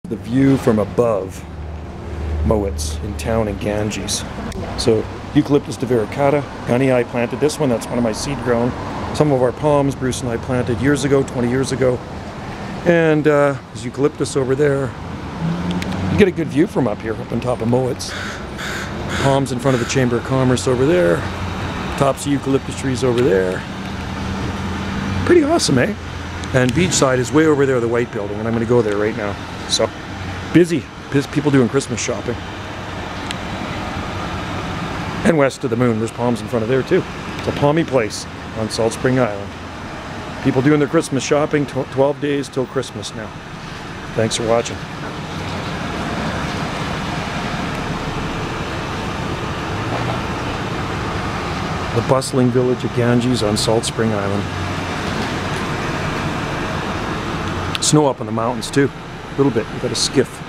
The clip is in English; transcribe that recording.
The view from above Mowats in town in Ganges. So Eucalyptus divaricata, Gunny, I planted this one. That's one of my seed grown. Some of our palms Bruce and I planted years ago, 20 years ago. And there's eucalyptus over there. You get a good view from up here, up on top of Mowats. Palms in front of the Chamber of Commerce over there. Tops of eucalyptus trees over there. Pretty awesome, eh? And beachside is way over there, the white building, and I'm going to go there right now. So, busy people doing Christmas shopping. And west of the moon, there's palms in front of there too. It's a palmy place on Salt Spring Island. People doing their Christmas shopping, 12 days till Christmas now. Thanks for watching. The bustling village of Ganges on Salt Spring Island. Snow up in the mountains too, a little bit. We've got a skiff.